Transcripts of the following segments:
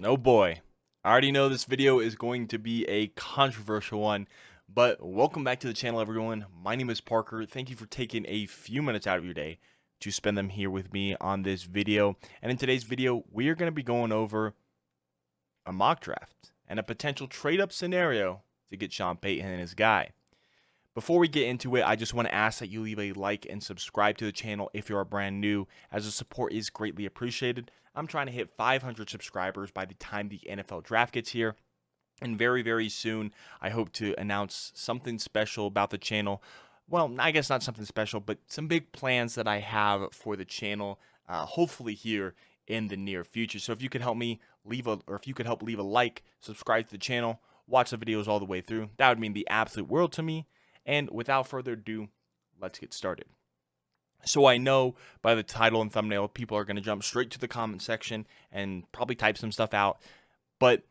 Oh boy. I already know this video is going to be a controversial one, but welcome back to the channel, everyone. My name is Parker. Thank you for taking a few minutes out of your day to spend them here with me on this video. And in today's video, we are going to be going over a mock draft and a potential trade-up scenario to get Sean Payton and his guy. Before we get into it, I just want to ask that you leave a like and subscribe to the channel if you are brand new, as the support is greatly appreciated. I'm trying to hit 500 subscribers by the time the NFL draft gets here. And very, very soon, I hope to announce something special about the channel. Well, I guess not something special, but some big plans that I have for the channel, hopefully here in the near future. So if you could help me leave a like, subscribe to the channel, watch the videos all the way through, that would mean the absolute world to me. And without further ado, let's get started. So I know by the title and thumbnail, people are going to jump straight to the comment section and probably type some stuff out. But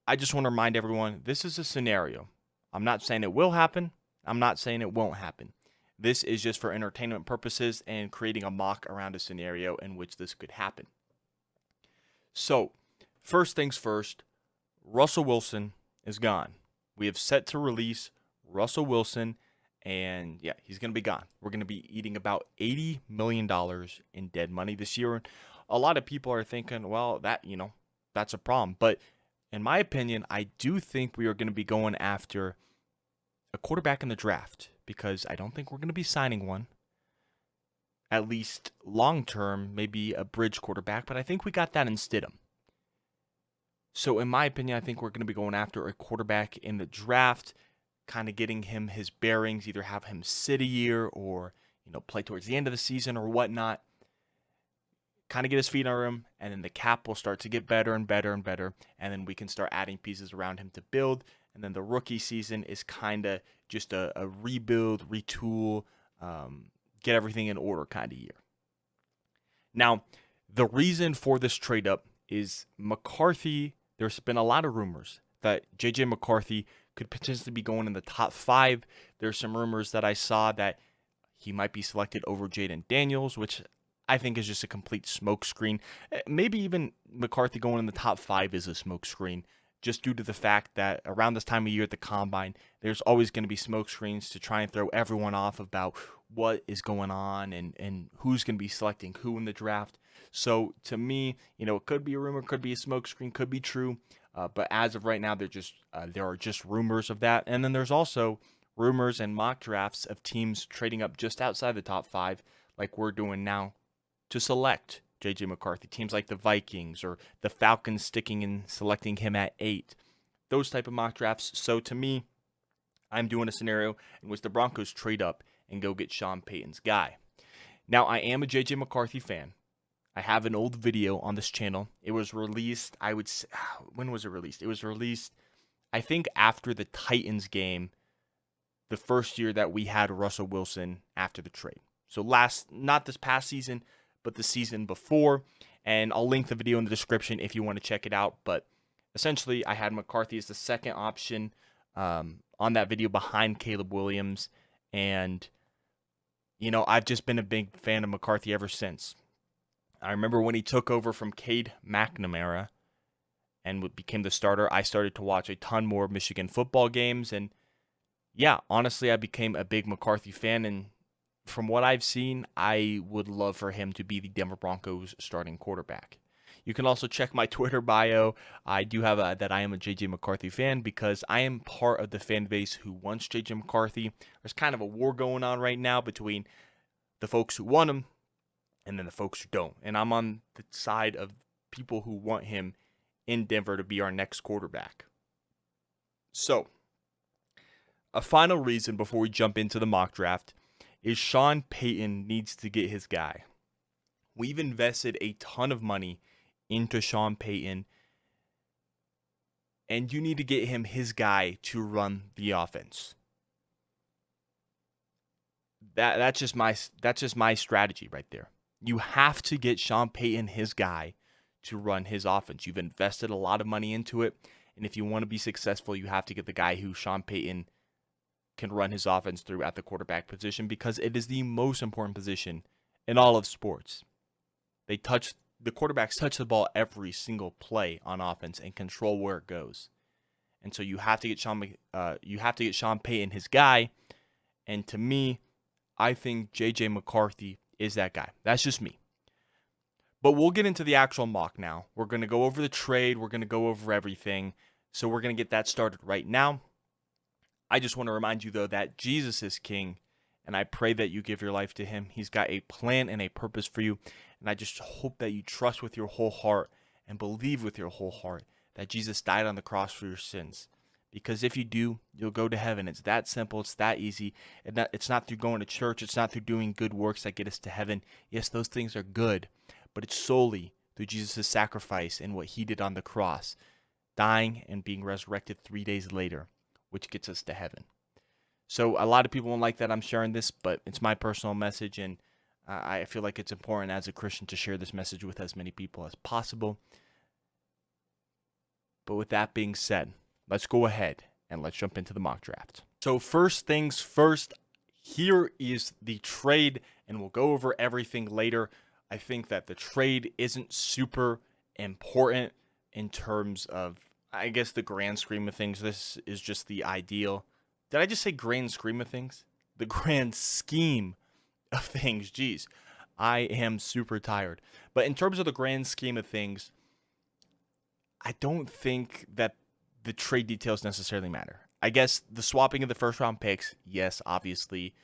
I just want to remind everyone, this is a scenario. I'm not saying it will happen. I'm not saying it won't happen. This is just for entertainment purposes and creating a mock around a scenario in which this could happen. So, first things first, Russell Wilson is gone. We have set to release Russell Wilson, and yeah, he's going to be gone. We're going to be eating about $80 million in dead money this year. A lot of people are thinking, well, that's a problem. But in my opinion, I do think we are going to be going after a quarterback in the draft, because I don't think we're going to be signing one. At least long term, maybe a bridge quarterback, but I think we got that in Stidham. So in my opinion, I think we're going to be going after a quarterback in the draft, kind of getting him his bearings, either have him sit a year or, play towards the end of the season or whatnot. Kind of get his feet under him, and then the cap will start to get better and better and better, and then we can start adding pieces around him to build. And then the rookie season is kind of just a rebuild, retool, get everything in order kind of year. Now, the reason for this trade up is McCarthy. There's been a lot of rumors that JJ McCarthy could potentially be going in the top 5. There's some rumors that I saw that he might be selected over Jaden Daniels, which I think is just a complete smokescreen. Maybe even McCarthy going in the top 5 is a smokescreen, just due to the fact that around this time of year at the Combine, there's always going to be smokescreens to try and throw everyone off about what is going on and who's going to be selecting who in the draft. So to me, it could be a rumor, could be a smokescreen, could be true. But as of right now, there are just rumors of that. And then there's also rumors and mock drafts of teams trading up just outside the top 5, like we're doing now, to select JJ McCarthy. Teams like the Vikings or the Falcons sticking and selecting him at 8. Those type of mock drafts. So to me, I'm doing a scenario in which the Broncos trade up and go get Sean Payton's guy. Now, I am a JJ McCarthy fan. I have an old video on this channel. It was released, when was it released? It was released, I think, after the Titans game, the first year that we had Russell Wilson after the trade. So not this past season, but the season before. And I'll link the video in the description if you want to check it out. But essentially, I had McCarthy as the second option on that video behind Caleb Williams. And, I've just been a big fan of McCarthy ever since. I remember when he took over from Cade McNamara and became the starter, I started to watch a ton more Michigan football games. And yeah, honestly, I became a big McCarthy fan. And from what I've seen, I would love for him to be the Denver Broncos starting quarterback. You can also check my Twitter bio. I do have that I am a JJ McCarthy fan, because I am part of the fan base who wants JJ McCarthy. There's kind of a war going on right now between the folks who want him and then the folks who don't. And I'm on the side of people who want him in Denver to be our next quarterback. So, a final reason before we jump into the mock draft is Sean Payton needs to get his guy. We've invested a ton of money into Sean Payton, and you need to get him his guy to run the offense. That's just my strategy right there. You have to get Sean Payton his guy to run his offense. You've invested a lot of money into it, and if you want to be successful, you have to get the guy who Sean Payton can run his offense through at the quarterback position, because it is the most important position in all of sports. They touch the quarterbacks touch the ball every single play on offense and control where it goes. And so you have to get Sean Payton his guy. And to me, I think JJ McCarthy is that guy. That's just me. But we'll get into the actual mock now. We're going to go over the trade. We're going to go over everything. So we're going to get that started right now. I just want to remind you, though, that Jesus is king. And I pray that you give your life to him. He's got a plan and a purpose for you. And I just hope that you trust with your whole heart and believe with your whole heart that Jesus died on the cross for your sins. Because if you do, you'll go to heaven. It's that simple. It's that easy. It's not through going to church. It's not through doing good works that get us to heaven. Yes, those things are good. But it's solely through Jesus' sacrifice and what he did on the cross, dying and being resurrected 3 days later, which gets us to heaven. So a lot of people won't like that I'm sharing this, but it's my personal message, and I feel like it's important as a Christian to share this message with as many people as possible. But with that being said, let's go ahead and let's jump into the mock draft. So first things first, here is the trade, and we'll go over everything later. I think that the trade isn't super important in terms of, I guess, the grand scheme of things. This is just the ideal. Did I just say grand scheme of things? The grand scheme of things. Jeez, I am super tired. But in terms of the grand scheme of things, I don't think that the trade details necessarily matter. I guess the swapping of the first round picks, yes, obviously.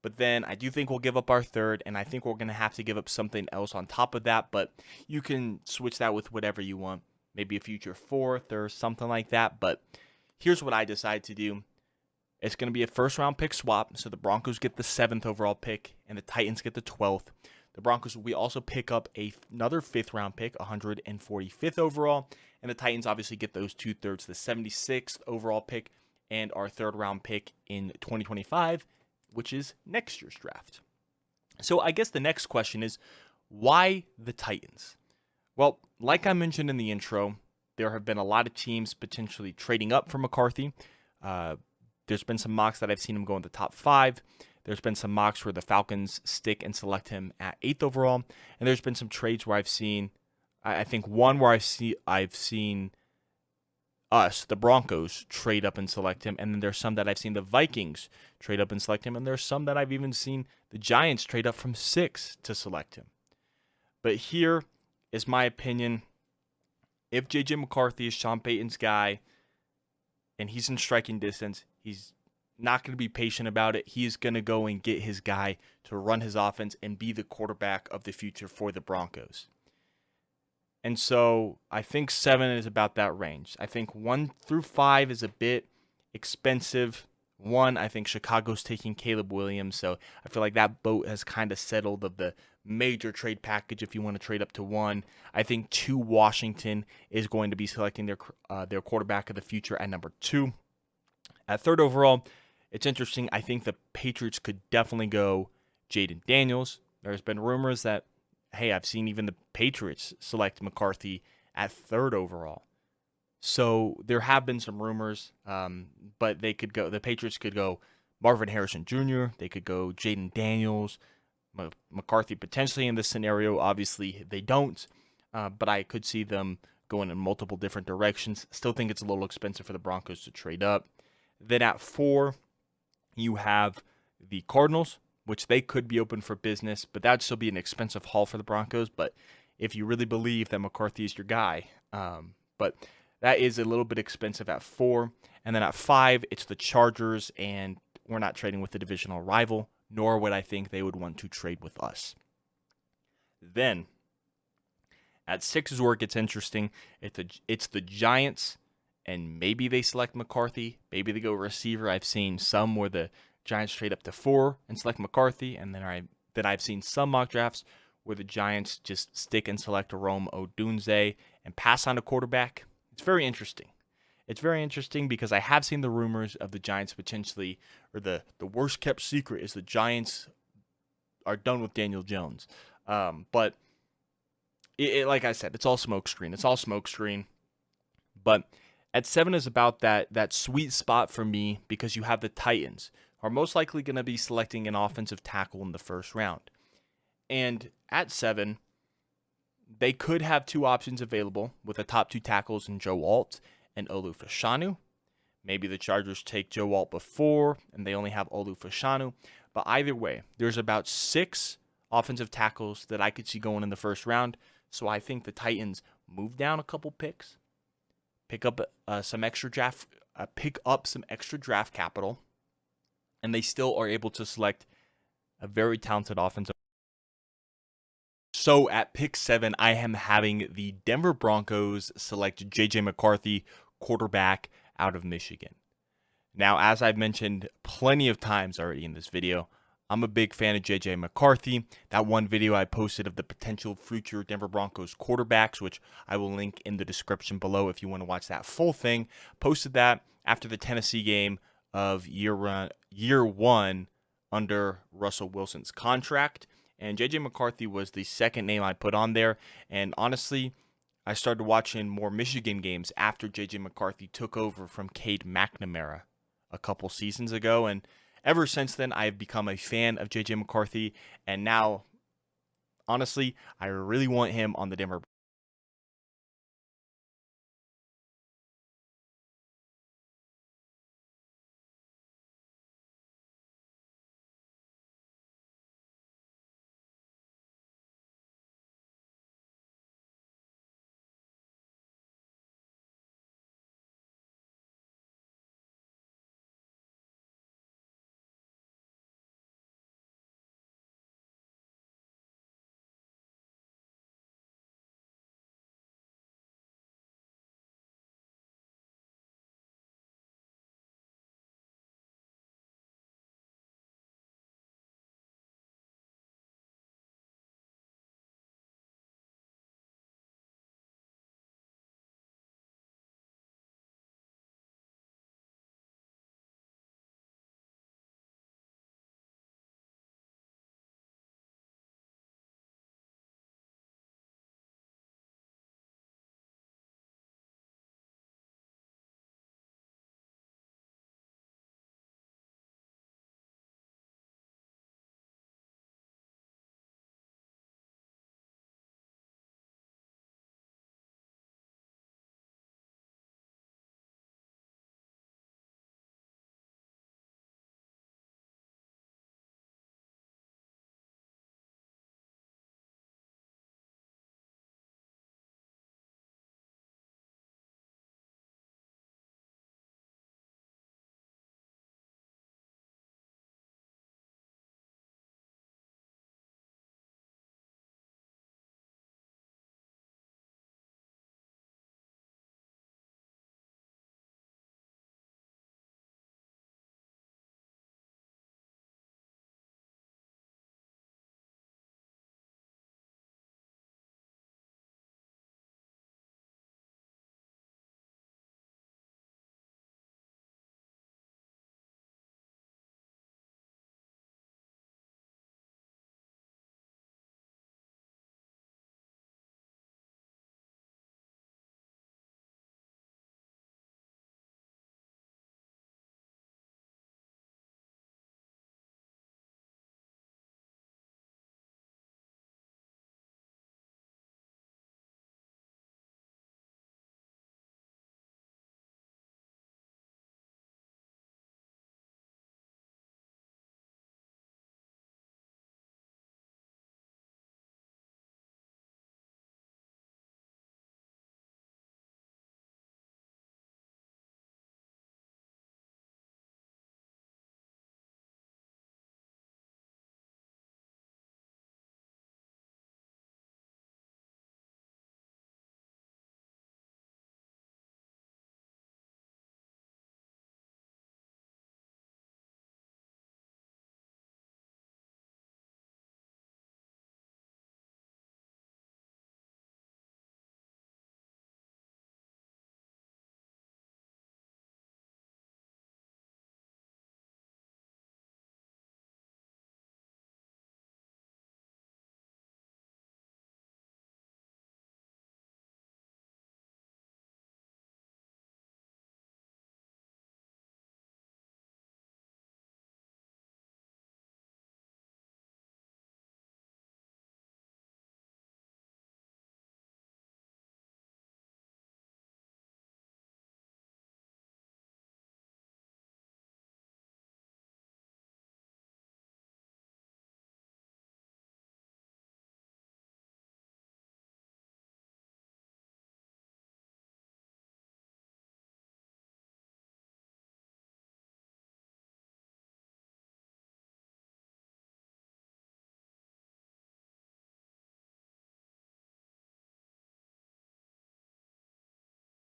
But then I do think we'll give up our third, and I think we're going to have to give up something else on top of that. But you can switch that with whatever you want. Maybe a future fourth or something like that. But here's what I decided to do. It's going to be a first-round pick swap, so the Broncos get the 7th overall pick, and the Titans get the 12th. The Broncos will also pick up another 5th-round pick, 145th overall, and the Titans obviously get those 2/3, the 76th overall pick, and our 3rd-round pick in 2025, which is next year's draft. So I guess the next question is, why the Titans? Well, like I mentioned in the intro, there have been a lot of teams potentially trading up for McCarthy. There's been some mocks that I've seen him go in the top 5. There's been some mocks where the Falcons stick and select him at 8th overall. And there's been some trades where I've seen, I think one where I've seen us, the Broncos, trade up and select him. And then there's some that I've seen the Vikings trade up and select him. And there's some that I've even seen the Giants trade up from 6 to select him. But here is my opinion. If JJ McCarthy is Sean Payton's guy and he's in striking distance, he's not going to be patient about it. He's going to go and get his guy to run his offense and be the quarterback of the future for the Broncos. And so I think 7 is about that range. I think 1 through 5 is a bit expensive. 1, I think Chicago's taking Caleb Williams, so I feel like that boat has kind of settled of the major trade package if you want to trade up to 1. I think 2, Washington is going to be selecting their quarterback of the future at number 2. At 3rd overall, it's interesting. I think the Patriots could definitely go Jaden Daniels. There's been rumors that, hey, I've seen even the Patriots select McCarthy at 3rd overall. So there have been some rumors, but the Patriots could go Marvin Harrison Jr., they could go Jaden Daniels, McCarthy potentially in this scenario. Obviously, they don't, but I could see them going in multiple different directions. Still think it's a little expensive for the Broncos to trade up. Then at 4, you have the Cardinals, which they could be open for business, but that'd still be an expensive haul for the Broncos. But if you really believe that McCarthy is your guy, but that is a little bit expensive at 4. And then at 5, it's the Chargers, and we're not trading with the divisional rival, nor would I think they would want to trade with us. Then at 6 is where it gets interesting. It's the Giants, and maybe they select McCarthy. Maybe they go receiver. I've seen some where the Giants trade up to 4 and select McCarthy, and then I've seen some mock drafts where the Giants just stick and select Rome Odunze and pass on a quarterback. It's very interesting. It's very interesting because I have seen the rumors of the Giants potentially, or the worst kept secret is the Giants are done with Daniel Jones. But like I said, it's all smokescreen. It's all smokescreen. But at 7 is about that sweet spot for me because you have the Titans, who are most likely going to be selecting an offensive tackle in the first round. And at 7, they could have two options available with the top two tackles in Joe Alt and Olu Fashanu. Maybe the Chargers take Joe Alt before and they only have Olu Fashanu. But either way, there's about 6 offensive tackles that I could see going in the first round. So I think the Titans move down a couple picks, pick up some extra draft capital, and they still are able to select a very talented offensive. So at pick 7, I am having the Denver Broncos select JJ McCarthy, quarterback out of Michigan. Now, as I've mentioned plenty of times already in this video, I'm a big fan of JJ McCarthy. That one video I posted of the potential future Denver Broncos quarterbacks, which I will link in the description below if you want to watch that full thing, posted that after the Tennessee game of year 1 under Russell Wilson's contract. And JJ McCarthy was the second name I put on there. And honestly, I started watching more Michigan games after JJ McCarthy took over from Cade McNamara a couple seasons ago. And ever since then, I've become a fan of JJ McCarthy. And now, honestly, I really want him on the Denver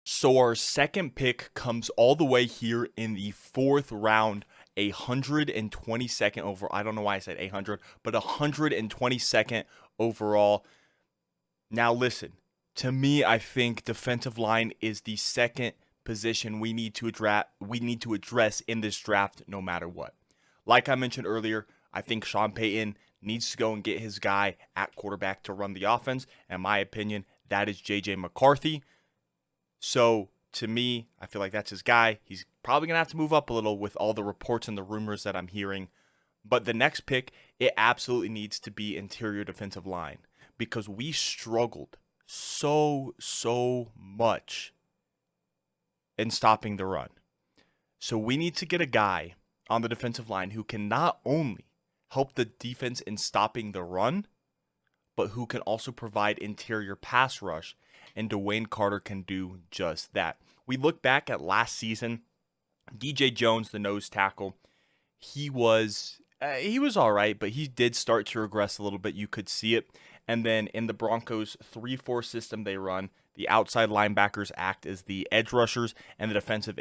So our second pick comes all the way here in the fourth round, 122nd over. I don't know why I said 800, but 122nd overall. Now listen, to me, I think defensive line is the second position we need to address in this draft no matter what. Like I mentioned earlier, I think Sean Payton needs to go and get his guy at quarterback to run the offense. In my opinion, that is JJ McCarthy. So to me, I feel like that's his guy. He's probably going to have to move up a little with all the reports and the rumors that I'm hearing. But the next pick, it absolutely needs to be interior defensive line because we struggled so much in stopping the run. So we need to get a guy on the defensive line who can not only help the defense in stopping the run, but who can also provide interior pass rush, and Dwayne Carter can do just that. We look back at last season, DJ Jones, the nose tackle, he was all right, but he did start to regress a little bit. You could see it. And then in the Broncos 3-4 system they run, the outside linebackers act as the edge rushers, and the defensive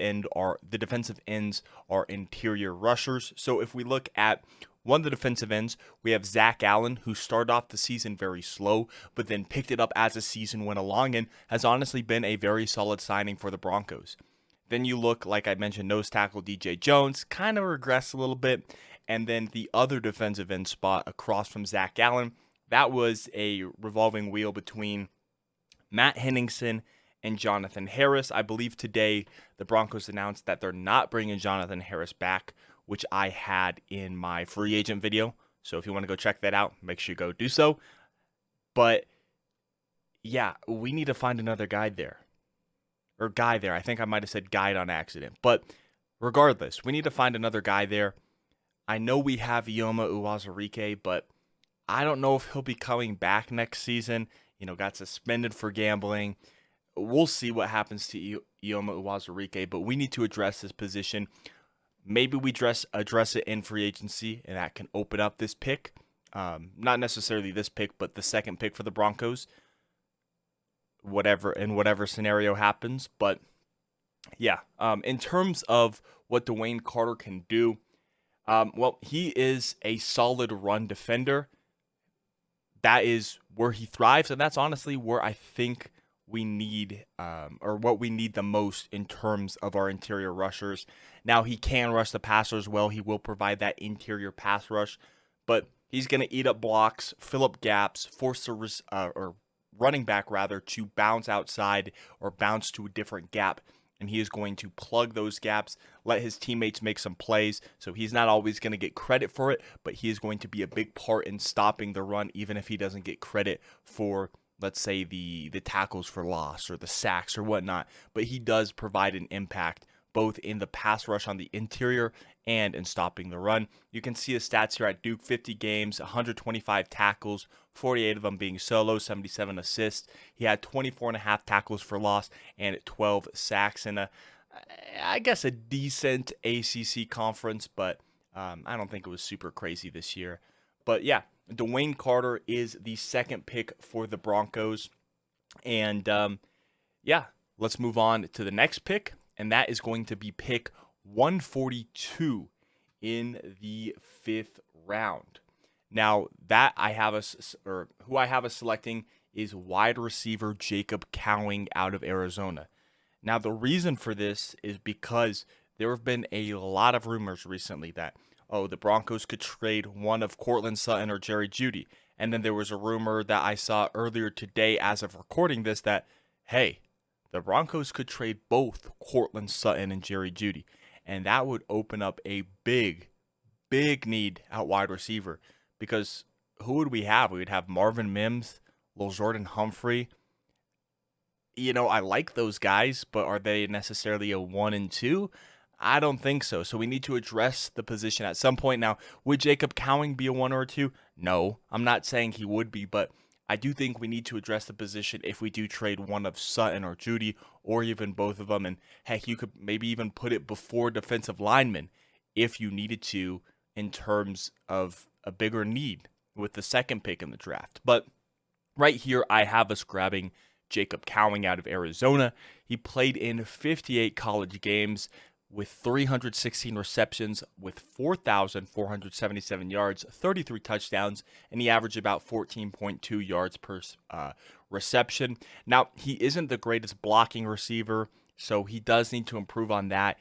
ends are interior rushers. So if we look at one of the defensive ends, we have Zach Allen, who started off the season very slow, but then picked it up as the season went along and has honestly been a very solid signing for the Broncos. Then you look, like I mentioned, nose tackle DJ Jones, kind of regressed a little bit. And then the other defensive end spot across from Zach Allen, that was a revolving wheel between Matt Henningsen and Jonathan Harris. I believe today the Broncos announced that they're not bringing Jonathan Harris back, which I had in my free agent video. So if you want to go check that out, make sure you go do so. But yeah, we need to find another guy there. I think I might have said guide on accident. But regardless, we need to find another guy there. I know we have Ioma Uwazurike, but I don't know if he'll be coming back next season. Got suspended for gambling. We'll see what happens to Ioma Uwazurike, but we need to address this position. Maybe we address it in free agency, and that can open up this pick. Not necessarily this pick, but the second pick for the Broncos. Whatever scenario happens. But yeah, in terms of what Dwayne Carter can do, well, he is a solid run defender. That is where he thrives, and that's honestly where I think we need, or what we need the most in terms of our interior rushers. Now, he can rush the passer as well. He will provide that interior pass rush, but he's going to eat up blocks, fill up gaps, force or running back rather to bounce outside or bounce to a different gap. And he is going to plug those gaps, let his teammates make some plays. So he's not always going to get credit for it, but he is going to be a big part in stopping the run, even if he doesn't get credit for, let's say, the tackles for loss or the sacks or whatnot. But he does provide an impact both in the pass rush on the interior and in stopping the run. You can see his stats here at Duke: 50 games, 125 tackles, 48 of them being solo, 77 assists. He had 24.5 tackles for loss and 12 sacks in I guess a decent ACC conference, but I don't think it was super crazy this year. But yeah, Dwayne Carter is the second pick for the Broncos. And yeah, let's move on to the next pick, and that is going to be pick 142 in the 5th round. Now, that who I have us selecting is wide receiver Jacob Cowing out of Arizona. Now, the reason for this is because there have been a lot of rumors recently that, the Broncos could trade one of Courtland Sutton or Jerry Jeudy. And then there was a rumor that I saw earlier today as of recording this that, hey, the Broncos could trade both Courtland Sutton and Jerry Jeudy. And that would open up a big need at wide receiver. Because who would we have? We would have Marvin Mims, Lil Jordan Humphrey. I like those guys, but are they necessarily a 1 and 2? I don't think so. So we need to address the position at some point. Now, would Jacob Cowing be a 1 or a 2? No, I'm not saying he would be, but I do think we need to address the position if we do trade one of Sutton or Jeudy, or even both of them. And heck, you could maybe even put it before defensive linemen if you needed to, in terms of a bigger need with the second pick in the draft. But right here, I have us grabbing Jacob Cowing out of Arizona. He played in 58 college games with 316 receptions, with 4,477 yards, 33 touchdowns, and he averaged about 14.2 yards per reception. Now, he isn't the greatest blocking receiver, so he does need to improve on that.